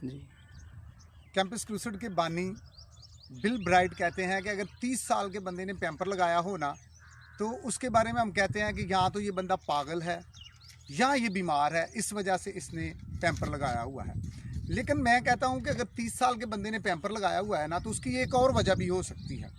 جی campus crusade के बानी bill bright कहते हैं कि अगर 30 साल के बंदे ने पैम्पर लगाया हो ना, तो उसके बारे में हम कहते हैं कि या तो ये बंदा पागल है या ये बीमार है, इस वजह से इसने पैम्पर लगाया हुआ है। लेकिन मैं कहता हूँ कि अगर 30 साल के बंदे ने पैम्पर लगाया हुआ है ना, तो उसकी एक और वजह भी हो सकती है,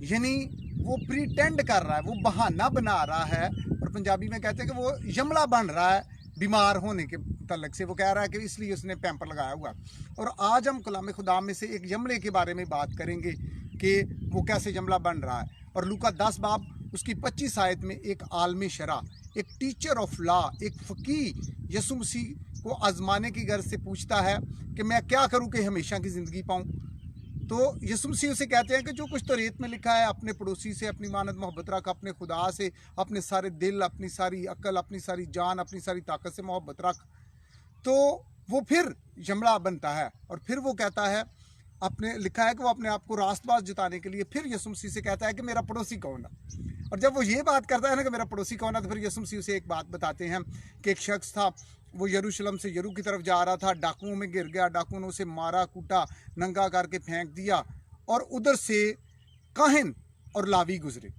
यानी वो प्रीटेंड कर रहा है, वो बहाना बना रहा है, और पंजाबी में कहते हैं कि वो यमला बन रहा है बीमार होने के तलक से। वो कह रहा है कि इसलिए उसने पैम्पर लगाया हुआ। और आज हम कलाम खुदा में से एक यमले के बारे में बात करेंगे कि वो कैसे यमला बन रहा है। और लूका 10 बाब उसकी 25 आयत में एक आलम शरा, एक टीचर ऑफ लॉ, एक फ़कीह यसु मसीह को आजमाने की गर्ज से पूछता है कि मैं क्या करूं कि हमेशा की ज़िंदगी पाऊं। तो यसु मसीह उसे कहते हैं कि जो कुछ तो रेत में लिखा है, अपने पड़ोसी से अपनी मानद मोहब्बत रख, अपने खुदा से अपने सारे दिल, अपनी सारी अक्ल, अपनी सारी जान, अपनी सारी ताकत से मोहब्बत रख, तो वो फिर यमला बनता है। और फिर वो कहता है, अपने लिखा है कि वो अपने आप को रास्तबाज जताने के लिए फिर यसु मसीह से कहता है कि मेरा पड़ोसी कौन है। और जब वो ये बात करता है ना कि मेरा पड़ोसी कौन है, तो फिर यसु मसीह से एक बात बताते हैं कि एक शख्स था, वो यरूशलेम से यरू की तरफ जा रहा था, डाकुओं में गिर गया, डाकुओं ने उसे मारा, कूटा, नंगा करके फेंक दिया, और उधर से काहिन और लावी गुजरे।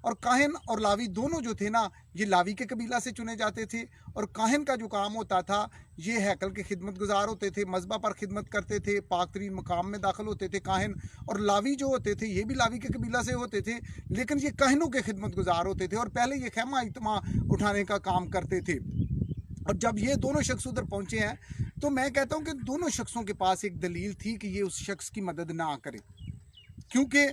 और काहिन और लावी दोनों जो थे ना, ये लावी के कबीला से चुने जाते थे। और काहिन का जो काम होता था, ये हैकल के खिदमत गुजार होते थे, मज़बा पर खिदमत करते थे, पाक तरीन मकाम में दाखिल होते थे काहिन। और लावी जो होते थे, ये भी लावी के कबीला से होते थे, लेकिन ये काहिनों के खिदमत गुजार होते थे, और पहले ये खैमा इत्मा उठाने का काम करते थे। और जब ये दोनों शख्स उधर पहुँचे हैं, तो मैं कहता हूँ कि दोनों शख्सों के पास एक दलील थी कि ये उस शख्स की मदद ना करे, क्योंकि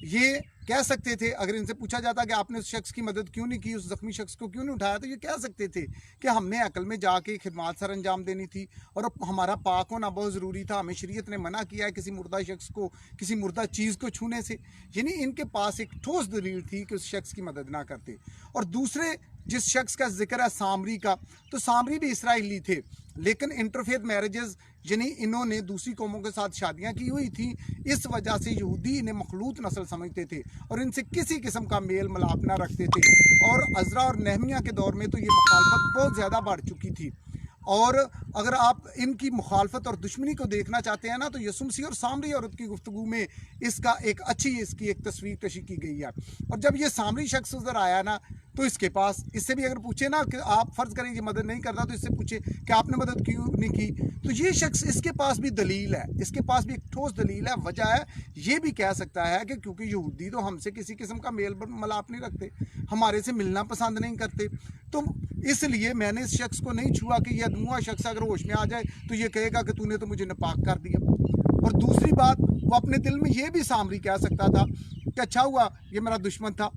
ये कह सकते थे, अगर इनसे पूछा जाता कि आपने उस शख्स की मदद क्यों नहीं की, उस जख्मी शख्स को क्यों नहीं उठाया, तो ये कह सकते थे कि हमने अकल में जाके खिदमत सर अंजाम देनी थी, और हमारा पाक होना बहुत ज़रूरी था, हमें शरीयत ने मना किया है किसी मुर्दा शख्स को, किसी मुर्दा चीज़ को छूने से। यानी इनके पास एक ठोस दलील थी कि उस शख्स की मदद ना करते। और दूसरे जिस शख्स का जिक्र है सामरी का, तो सामरी भी इसराइली थे, लेकिन इंटरफेथ मैरिजेस, यानी इन्होंने दूसरी कौमों के साथ शादियां की हुई थी, इस वजह से यहूदी इन्हें मखलूत नस्ल समझते थे और इनसे किसी किस्म का मेल मिलाप ना रखते थे। और अज़रा और नहमिया के दौर में तो ये मुखालफत बहुत ज़्यादा बढ़ चुकी थी। और अगर आप इनकी मुखालफत और दुश्मनी को देखना चाहते हैं ना, तो यसु मसीह और सामरी औरत की गुफ्तगू में इसका एक अच्छी इसकी एक तस्वीर कशी की गई है। और जब ये सामरी शख्स उधर आया ना, तो इसके पास, इससे भी अगर पूछे ना कि आप फ़र्ज़ करें ये मदद नहीं करता, तो इससे पूछे कि आपने मदद क्यों नहीं की, तो ये शख्स, इसके पास भी दलील है, इसके पास भी एक ठोस दलील है, वजह है। ये भी कह सकता है कि क्योंकि यहूदी तो हमसे किसी किस्म का मेल मिलाप नहीं रखते, हमारे से मिलना पसंद नहीं करते, तो इसलिए मैंने इस शख्स को नहीं छुआ कि यह अदमुआ शख्स अगर होश में आ जाए तो ये कहेगा कि तूने तो मुझे नापाक कर दिया। और दूसरी बात, वो अपने दिल में ये भी सामरी कह सकता था कि अच्छा हुआ ये मेरा दुश्मन था,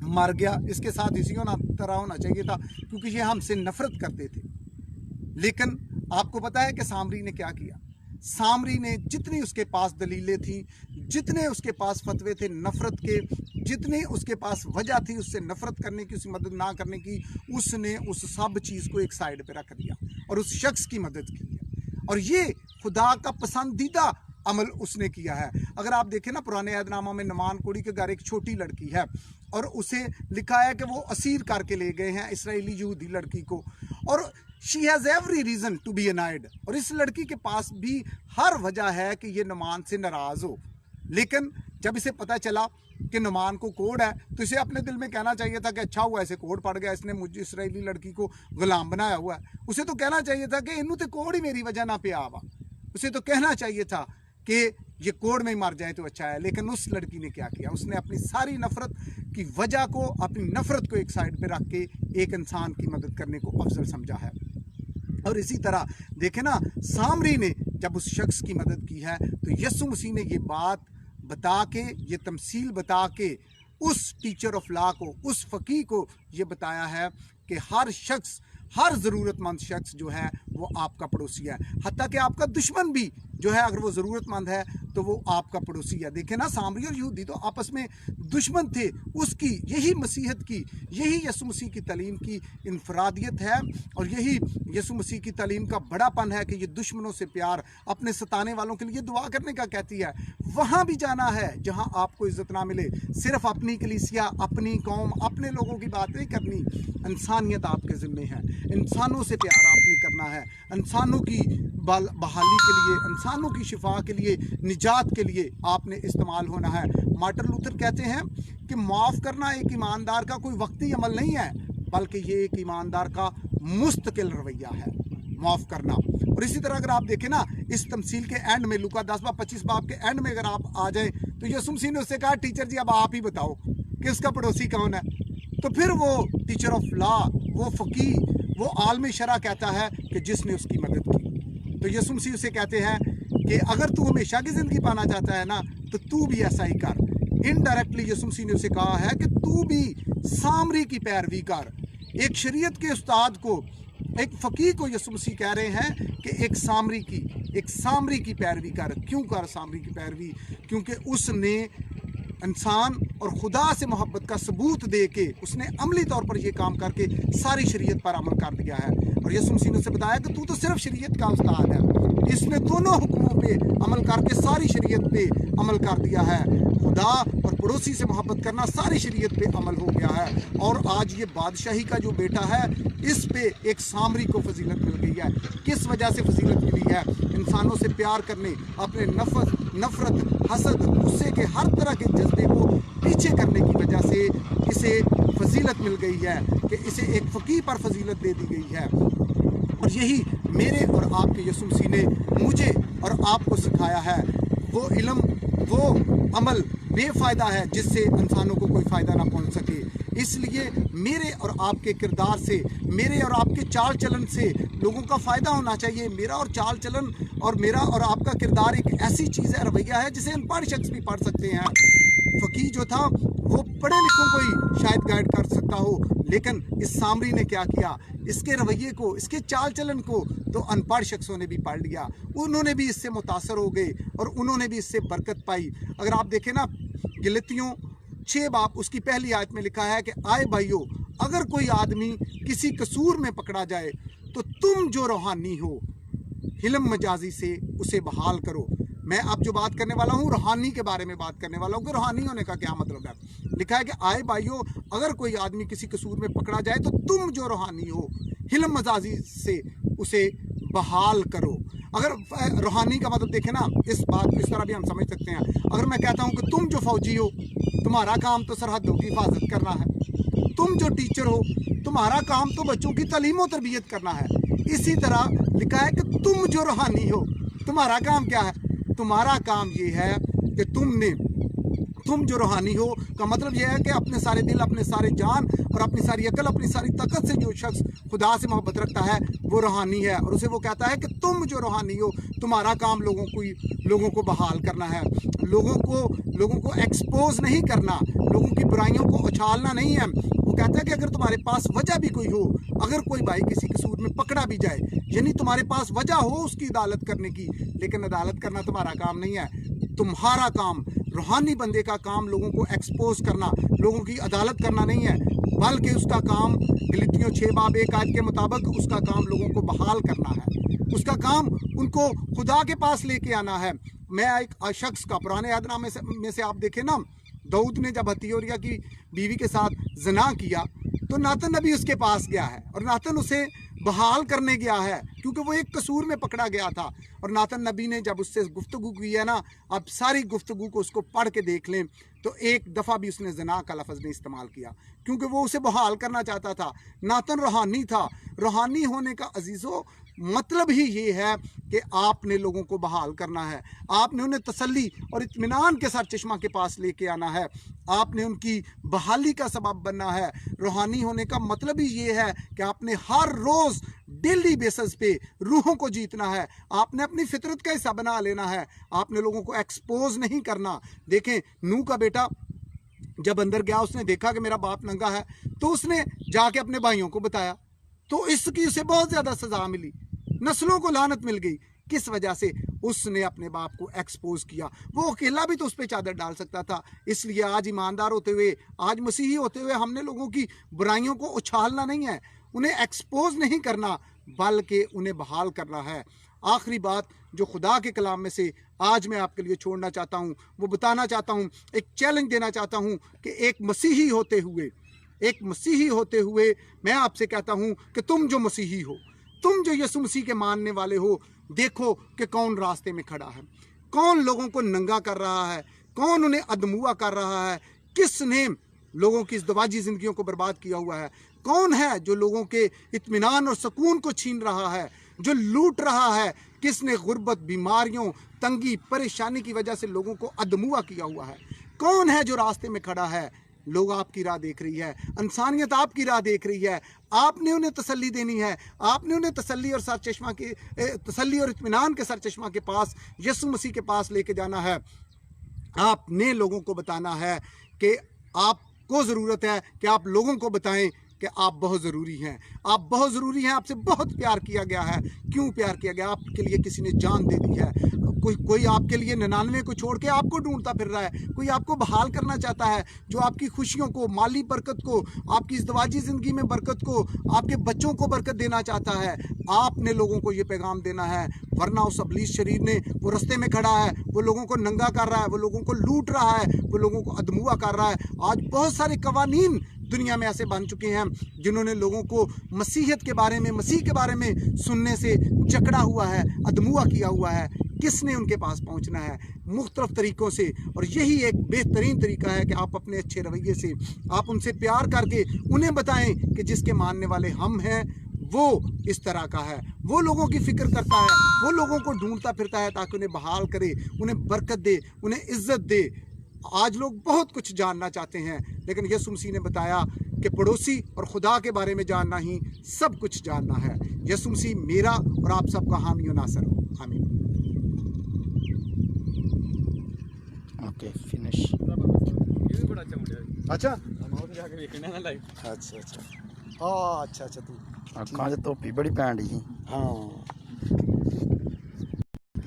मर गया, इसके साथ इसी तरह होना चाहिए था, क्योंकि ये हमसे नफरत करते थे। लेकिन आपको पता है कि सामरी ने क्या किया? सामरी ने जितनी उसके पास दलीलें थी, जितने उसके पास फतवे थे नफ़रत के, जितनी उसके पास वजह थी उससे नफ़रत करने की, उसकी मदद ना करने की, उसने उस सब चीज़ को एक साइड पे रख दिया और उस शख्स की मदद की है। और ये खुदा का पसंदीदा अमल उसने किया है। अगर आप देखें ना, पुराने अहदनामा में नमान कोड़ी के घर एक छोटी लड़की है, और उसे लिखा है कि वो असीर करके ले गए हैं इसराइली यहूदी लड़की को, और she has every reason to be annoyed. और इस लड़की के पास भी हर वजह है कि ये नुमान से नाराज़ हो। लेकिन जब इसे पता चला कि नुमान को कोड है, तो इसे अपने दिल में कहना चाहिए था कि अच्छा हुआ ऐसे कोड पड़ गया, इसने मुझे इसराइली लड़की को गुलाम बनाया हुआ है। उसे तो कहना चाहिए था कि इन्हों तो कोड ही मेरी वजह ना पे आवा। उसे तो कहना चाहिए था कि ये कोड में ही मर जाए तो अच्छा है। लेकिन उस लड़की ने क्या किया? उसने अपनी सारी नफ़रत की वजह को, अपनी नफ़रत को एक साइड पे रख के एक इंसान की मदद करने को अफजल समझा है। और इसी तरह देखें ना, सामरी ने जब उस शख्स की मदद की है, तो यसु मसीह ने ये बात बता के, ये तमसील बता के उस टीचर ऑफ लॉ को, उस फ़कीह को ये बताया है कि हर शख्स, हर ज़रूरतमंद शख्स जो है वो आपका पड़ोसी है। हत्ता कि आपका दुश्मन भी जो है, अगर वो ज़रूरतमंद है तो वो आपका पड़ोसी है। देखें ना, सामरी और यहूदी तो आपस में दुश्मन थे। उसकी यही मसीहत की, यही यसु मसीह की तालीम की इनफरादियत है, और यही यसु मसीह की तालीम का बड़ापन है कि ये दुश्मनों से प्यार, अपने सताने वालों के लिए दुआ करने का कहती है। वहाँ भी जाना है जहाँ आपको इज़्ज़त ना मिले। सिर्फ अपनी कलीसिया, अपनी कौम, अपने लोगों की बात नहीं करनी। इंसानियत आपके ज़िम्मे है, इंसानों से प्यार आपने करना है, इंसानों की बहाली के लिए, इंसानों की शिफा के लिए, निजात के लिए आपने इस्तेमाल होना है। मार्टिन लूथर कहते हैं कि माफ़ करना एक ईमानदार का कोई वक्ती अमल नहीं है, बल्कि ये एक ईमानदार का मुस्तकिल रवैया है, माफ़ करना। और इसी तरह अगर आप देखें ना, इस तमसील के एंड में, लूका 10-25 बाब के एंड में अगर आप आ जाएं, तो यीशु मसीह ने उससे कहा, टीचर जी अब आप ही बताओ कि उसका पड़ोसी कौन है। तो फिर वो टीचर ऑफ लॉ, वो फ़कीह, वो आलम शरा कहता है कि जिसने उसकी मदद की। तो यीशु मसीह उसे कहते हैं कि अगर तू हमेशा की ज़िंदगी पाना चाहता है ना, तो तू भी ऐसा ही कर। इनडायरेक्टली यीशु मसीह ने उसे कहा है कि तू भी सामरी की पैरवी कर। एक शरीयत के उस्ताद को, एक फ़कीह को यीशु मसीह कह रहे हैं कि एक सामरी की पैरवी कर। क्यों कर सामरी की पैरवी? क्योंकि उसने इंसान और खुदा से मोहब्बत का सबूत दे के उसने अमली तौर पर ये काम करके सारी शरीयत पर अमल कर दिया है। और यीशु मसीह ने उसे बताया कि तू तो सिर्फ शरीयत का उस्ताद है। इसने दोनों हुक्मों पे अमल करके सारी शरीयत पे अमल कर दिया है। खुदा और पड़ोसी से मोहब्बत करना सारी शरीयत पे अमल हो गया है। और आज ये बादशाही का जो बेटा है, इस पे एक सामरी को फजीलत मिल गई है। किस वजह से फजीलत मिली है? इंसानों से प्यार करने, अपने नफरत, हसद, गुस्से के हर तरह के जज्बे को पीछे करने की वजह से इसे फजीलत मिल गई है कि इसे एक फ़कीह पर फजीलत दे दी गई है। और यही मेरे और आपके यीशु मसीह ने मुझे और आपको सिखाया है। वो इल्म, वो अमल बेफ़ायदा है जिससे इंसानों को कोई फ़ायदा ना पहुंच सके। इसलिए मेरे और आपके किरदार से, मेरे और आपके चाल चलन से लोगों का फ़ायदा होना चाहिए। मेरा और चाल चलन और मेरा और आपका किरदार एक ऐसी चीज़ है, रवैया है, जिसे अनपढ़ शख्स भी पढ़ सकते हैं। फ़कीह जो था वो पढ़े लिखों को ही शायद गाइड कर सकता हो, लेकिन इस सामरी ने क्या किया? इसके रवैये को, इसके चाल चलन को तो अनपढ़ शख्सों ने भी पढ़ लिया। उन्होंने भी इससे मुतासर हो गए और उन्होंने भी इससे बरकत पाई। अगर आप देखें ना, गलतियों 6 बाब उसकी पहली आयत में लिखा है कि आए भाइयों, अगर कोई आदमी किसी कसूर में पकड़ा जाए तो तुम जो रूहानी हो, हिलम मजाजी से उसे बहाल करो। मैं अब जो बात करने वाला हूँ, रूहानी के बारे में बात करने वाला हूँ कि रूहानी होने का क्या मतलब है। लिखा है कि आए भाइयों, अगर कोई आदमी किसी कसूर में पकड़ा जाए तो तुम जो रूहानी हो, हिलम मजाजी से उसे बहाल करो। अगर रूहानी का मतलब देखें ना, इस बात को इस तरह भी हम समझ सकते हैं। अगर मैं कहता हूँ कि तुम जो फौजी हो, तुम्हारा काम तो सरहदों की हिफाजत करना है। तुम जो टीचर हो, तुम्हारा काम तो बच्चों की तालीम और तरबियत करना है। इसी तरह लिखा है कि तुम जो रूहानी हो, तुम्हारा काम क्या है? तुम्हारा काम ये है कि तुम जो रूहानी हो का मतलब यह है कि अपने सारे दिल, अपने सारे जान और अपनी सारी अकल, अपनी सारी ताकत से जो शख्स खुदा से मोहब्बत रखता है वो रूहानी है। और उसे वो कहता है कि तुम जो रूहानी हो, तुम्हारा काम लोगों को बहाल करना है, लोगों को एक्सपोज नहीं करना, लोगों की बुराइयों को उछालना नहीं है। वो कहता है कि अगर तुम्हारे पास वजह भी कोई हो, अगर कोई भाई किसी कसूर में पकड़ा भी जाए, यानी तुम्हारे पास वजह हो उसकी अदालत करने की, लेकिन अदालत करना तुम्हारा काम नहीं है। तुम्हारा काम, रूहानी बंदे का काम लोगों को एक्सपोज करना, लोगों की अदालत करना नहीं है, बल्कि उसका काम गलतियों 6 बाब 1 आयत के मुताबिक उसका काम लोगों को बहाल करना है। उसका काम उनको खुदा के पास लेके आना है। मैं एक शख्स का पुराने यादनामे में से आप देखें ना, दाऊद ने जब हत्योरिया की बीवी के साथ ज़िना किया तो नातन नबी उसके पास गया है और नातन उसे बहाल करने गया है, क्योंकि वो एक कसूर में पकड़ा गया था। और नातन नबी ने जब उससे गुफ्तगू की है ना, आप सारी गुफ्तगू को उसको पढ़ के देख लें तो एक दफ़ा भी उसने ज़िना का लफ्ज़ नहीं इस्तेमाल किया, क्योंकि वो उसे बहाल करना चाहता था। नातन रूहानी था। रूहानी होने का अजीज़ों मतलब ही ये है कि आपने लोगों को बहाल करना है, आपने उन्हें तसल्ली और इत्मीनान के साथ चश्मा के पास लेके आना है, आपने उनकी बहाली का सबब बनना है। रूहानी होने का मतलब ही ये है कि आपने हर रोज़ डेली बेसिस पे रूहों को जीतना है, आपने अपनी फितरत का हिस्सा बना लेना है, आपने लोगों को एक्सपोज नहीं करना। देखें, नूह का बेटा जब अंदर गया, उसने देखा कि मेरा बाप नंगा है, तो उसने जाके अपने भाइयों को बताया, तो इसकी उसे बहुत ज़्यादा सज़ा मिली, नस्लों को लानत मिल गई। किस वजह से? उसने अपने बाप को एक्सपोज किया। वो अकेला भी तो उस पर चादर डाल सकता था। इसलिए आज ईमानदार होते हुए, आज मसीही होते हुए हमने लोगों की बुराइयों को उछालना नहीं है, उन्हें एक्सपोज नहीं करना, बल्कि उन्हें बहाल करना है। आखिरी बात जो खुदा के कलाम में से आज मैं आपके लिए छोड़ना चाहता हूँ, वो बताना चाहता हूँ, एक चैलेंज देना चाहता हूँ कि एक मसीही होते हुए मैं आपसे कहता हूँ कि तुम जो मसीही हो, तुम जो यीशु मसीह के मानने वाले हो, देखो कि कौन रास्ते में खड़ा है, कौन लोगों को नंगा कर रहा है, कौन उन्हें अधमुआ कर रहा है, किसने लोगों की इस दवाजी ज़िंदगियों को बर्बाद किया हुआ है, कौन है जो लोगों के इत्मीनान और सुकून को छीन रहा है, जो लूट रहा है, किसने गुर्बत, बीमारियों, तंगी, परेशानी की वजह से लोगों को अधमुआ किया हुआ है, कौन है जो रास्ते में खड़ा है। लोग आपकी राह देख रही है, इंसानियत आपकी राह देख रही है, आपने उन्हें तसल्ली देनी है, आपने उन्हें तसल्ली और सर चश्मा के तसल्ली और इत्मीनान के सर चश्मा के पास, यीशु मसीह के पास लेके जाना है। आपने लोगों को बताना है कि आपको ज़रूरत है कि आप लोगों को बताएं कि आप बहुत ज़रूरी हैं, आप बहुत ज़रूरी हैं, आपसे बहुत प्यार किया गया है। क्यों प्यार किया गया? आपके लिए किसी ने जान दे दी है। कोई आपके लिए 99 को छोड़ के आपको ढूंढता फिर रहा है, कोई आपको बहाल करना चाहता है, जो आपकी खुशियों को, माली बरकत को, आपकी इस दवाजी ज़िंदगी में बरकत को, आपके बच्चों को बरकत देना चाहता है। आपने लोगों को ये पैगाम देना है, वरना उस अबलीस शरीर ने, वो रास्ते में खड़ा है, वो लोगों को नंगा कर रहा है, वो लोगों को लूट रहा है, वो लोगों को अधमुआ कर रहा है। आज बहुत सारे कवानीन दुनिया में ऐसे बन चुके हैं जिन्होंने लोगों को मसीहत के बारे में, मसीह के बारे में सुनने से जकड़ा हुआ है, अधमुआ किया हुआ है। किसने उनके पास पहुंचना है? मुख्तलिफ तरीक़ों से। और यही एक बेहतरीन तरीका है कि आप अपने अच्छे रवैये से, आप उनसे प्यार करके उन्हें बताएं कि जिसके मानने वाले हम हैं वो इस तरह का है, वो लोगों की फ़िक्र करता है, वो लोगों को ढूंढता फिरता है ताकि उन्हें बहाल करे, उन्हें बरकत दे, उन्हें इज़्ज़त दे। आज लोग बहुत कुछ जानना चाहते हैं, लेकिन यीशु मसीह ने बताया कि पड़ोसी और खुदा के बारे में जानना ही सब कुछ जानना है। यीशु मसीह मेरा और आप सबका हामी और नासर हो। आमीन। Okay finish. अच्छा अच्छा हाँ अच्छा तू अक्खां च धोपी बड़ी पैन डी। हाँ